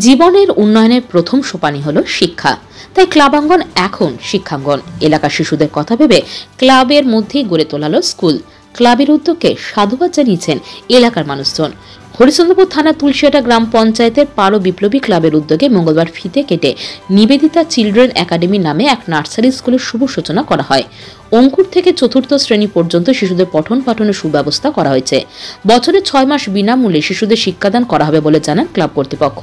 জীবনের উন্নয়নের প্রথম সোপানই হলো শিক্ষা। তাই ক্লাবাঙ্গন এখন শিক্ষাঙ্গন। এলাকার শিশুদের কথা ভেবে ক্লাবের মধ্যেই গড়ে তোলালো স্কুল। ক্লাবের উদ্যোগকে সাধুবাদ জানিয়েছেন এলাকার মানুষজন। হরিচন্দ্রপুর থানার তুলসিয়াটা গ্রাম পঞ্চায়েতের পারো বিপ্লবী ক্লাবের উদ্যোগে মঙ্গলবার ফিতে কেটে নিবেদিতা চিলড্রেন একাডেমি নামে এক নার্সারি স্কুলের শুভ সূচনা করা হয়। অঙ্কুর থেকে চতুর্থ শ্রেণী পর্যন্ত শিশুদের পঠন পাঠনের সুব্যবস্থা করা হয়েছে। বছরে 6 মাস বিনামূল্যে শিশুদের শিক্ষাদান করা হবে বলে জানান ক্লাব কর্তৃপক্ষ।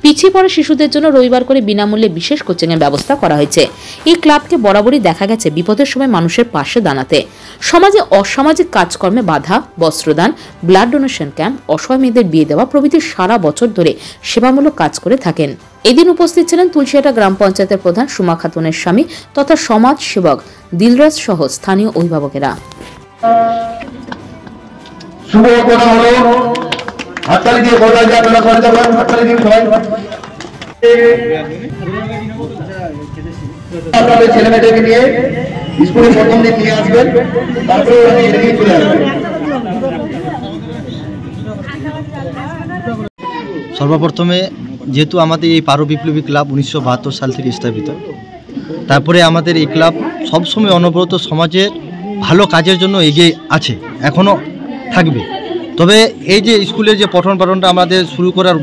পিছিয়ে পড়া শিশুদের জন্য রবিবার করে বিনামূল্যে বিশেষ কোচিংয়ের ব্যবস্থা করা হয়েছে। এই ক্লাবকে বরাবরই দেখা গেছে বিপদের সময় মানুষের পাশে দাঁড়াতে। সমাজে অসামাজিক কাজকর্মে বাধা, বস্ত্রদান, ব্লাড ডোনেশন ক্যাম্প, অসহায় মেয়েদের বিয়ে দেওয়া প্রভৃতি সারা বছর ধরে সেবামূলক কাজ করে থাকেন। এদিন উপস্থিত ছিলেন তুলসিয়াটা গ্রাম পঞ্চায়েতের প্রধান সুমা খাতুনের স্বামী তথা সমাজ সেবক দিলরাজ সহ স্থানীয় অভিভাবকেরা। ছেলেমেয়েদেরকে নিয়ে স্কুলে প্রথম দিন নিয়ে আসবেন, তারপরে চলে আসবেন। সর্বপ্রথমে যেহেতু আমাদের এই পারো বিপ্লবী ক্লাব 1972 সাল থেকে স্থাপিত, তারপরে আমাদের এই ক্লাব সবসময় অনবরত সমাজের ভালো কাজের জন্য এগিয়ে আছে, এখনও থাকবে। তবে এই যে স্কুলের যে পঠন পাঠনটা আমাদের শুরু করার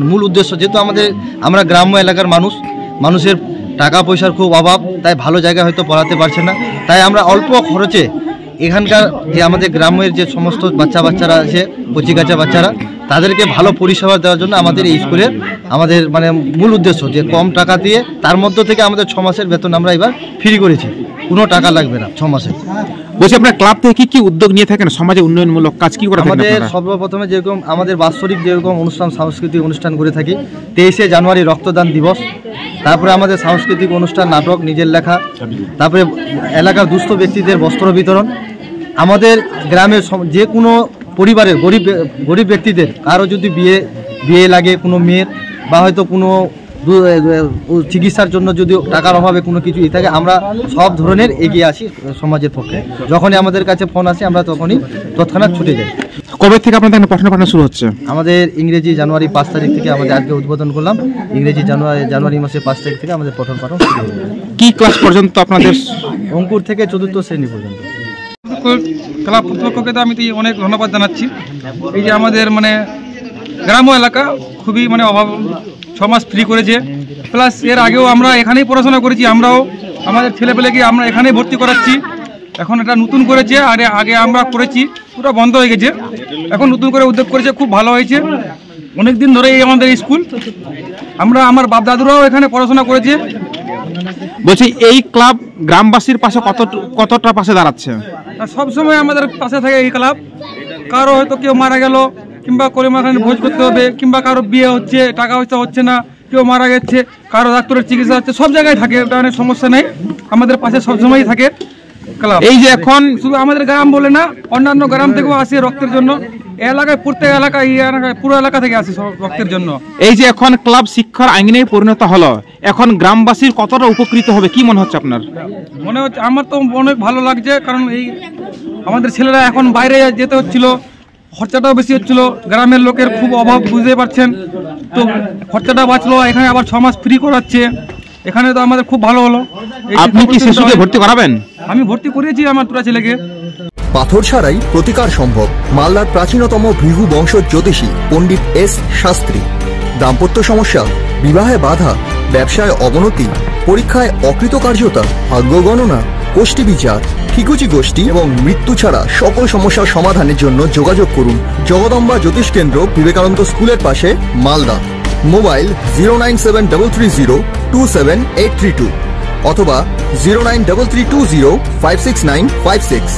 মূল উদ্দেশ্য, যেহেতু আমরা গ্রাম্য এলাকার মানুষের টাকা পয়সার খুব অভাব, তাই ভালো জায়গায় হয়তো পড়াতে পারছে না, তাই আমরা অল্প খরচে এখানকার যে আমাদের গ্রামের যে সমস্ত বাচ্চারা আছে, কচিকাচা বাচ্চারা, তাদেরকে ভালো পরিষেবা দেওয়ার জন্য আমাদের এই স্কুলের মূল উদ্দেশ্য যে কম টাকা দিয়ে তার মধ্য থেকে আমাদের 6 মাসের বেতন আমরা এবার ফ্রি করেছি, কোনো টাকা লাগবে না 6 মাসে। বলছি আপনার ক্লাব থেকে কি কি উদ্যোগ নিয়ে থাকেন, সমাজে উন্নয়নমূলক কাজ কি করে থাকেন? আমাদের সর্বপ্রথমে যেরকম আমাদের বাৎসরিক যেরকম সাংস্কৃতিক অনুষ্ঠান করে থাকি, 23শে জানুয়ারি রক্তদান দিবস, তারপরে আমাদের সাংস্কৃতিক অনুষ্ঠান, নাটক, নিজের লেখা, তারপরে এলাকার দুস্থ ব্যক্তিদের বস্ত্র বিতরণ। আমাদের গ্রামের যে কোনো পরিবারের গরিব ব্যক্তিদের কারো যদি বিয়ে লাগে, কোনো মেয়ের বা হয়তো কোনো চিকিৎসার জন্য যদি টাকার অভাবে কোনো কিছু থাকে, আমরা সব ধরনের এগিয়ে আসি সমাজের পক্ষে। যখনই আমাদের কাছে ফোন আসে আমরা তখনই তৎক্ষণাৎ ছুটে যাই। কবে থেকে আপনাদের পঠন পাঠন শুরু হচ্ছে? আমাদের ইংরেজি জানুয়ারি 5 তারিখ থেকে আমাদের আজকে উদ্বোধন করলাম। ইংরেজি জানুয়ারি মাসের 5 তারিখ থেকে আমাদের পঠন পাঠন শুরু হয়ে যাবে। কি ক্লাস পর্যন্ত আপনাদের? অঙ্কুর থেকে চতুর্থ শ্রেণী পর্যন্ত। ক্লাব কর্তৃপক্ষকে তো আমি অনেক ধন্যবাদ জানাচ্ছি। এই যে আমাদের গ্রাম্য এলাকা খুবই অভাব, 6 মাস ফ্রি করেছে। প্লাস এর আগেও আমরা এখানেই পড়াশোনা করেছি, আমরাও আমাদের ছেলেপেলেকে আমরা এখানেই ভর্তি করাচ্ছি। এখন এটা নতুন করেছে, আর আগে আমরা করেছি পুরো বন্ধ হয়ে গেছে, এখন নতুন করে উদ্যোগ করেছে, খুব ভালো হয়েছে। অনেক দিন ধরেই আমাদের স্কুল, আমার বাপ দাদুরাও এখানে পড়াশোনা করেছে। বলছি এই ক্লাব গ্রামবাসীর পাশে কতটা পাশে দাঁড়াচ্ছে? সবসময় আমাদের পাশে থাকে এই ক্লাব। কারো হয়তো কেউ মারা গেল, কিংবা করিমাখানে ভোজ করতে হবে, কিংবা কারো বিয়ে হচ্ছে, টাকা পয়সা হচ্ছে না, কেউ মারা গেছে, কারো ডাক্তারের চিকিৎসা হচ্ছে, সব জায়গায় থাকে, ওটা অনেক সমস্যা নেই, আমাদের পাশে সবসময়ই থাকে ক্লাব। এই যে এখন শুধু আমাদের গ্রাম বলে না, অন্যান্য গ্রাম থেকেও আসে রক্তের জন্য। এলাকায় প্রত্যেক এলাকায় পুরো এলাকা থেকে আসে সব রক্তের জন্য। এই যে এখন ক্লাব শিক্ষার আইনে পরিণত হলো, এখন গ্রামবাসীর কতটা উপকৃত হবে কি মনে হচ্ছে আপনার? মনে হচ্ছে আমার তো অনেক ভালো লাগছে, কারণ এই আমাদের ছেলেরা এখন বাইরে যেতে হচ্ছিল, খরচাটাও বেশি হচ্ছিল, গ্রামের লোকের খুব অভাব বুঝতে পারছেন, তো খরচাটা বাঁচলো। এখানে আবার 6 মাস ফ্রি করাচ্ছে, এখানে তো আমাদের খুব ভালো হলো। আপনি কি শিশুকে ভর্তি করাবেন? আমি ভর্তি করিয়েছি আমার দুটো ছেলেকে। পাথর ছাড়াই প্রতিকার সম্ভব। মালদার প্রাচীনতম ভৃগু বংশ জ্যোতিষী পণ্ডিত এস শাস্ত্রী। দাম্পত্য সমস্যা, বিবাহে বাধা, ব্যবসায় অবনতি, পরীক্ষায় অকৃতকার্যতা, ভাগ্য গণনা, গোষ্ঠী বিচার, ঠিকুচি গোষ্ঠী এবং মৃত্যু ছাড়া সকল সমস্যার সমাধানের জন্য যোগাযোগ করুন জগদম্বা জ্যোতিষ কেন্দ্র, বিবেকানন্দ স্কুলের পাশে, মালদা। মোবাইল 09730278832 অথবা 09332056956।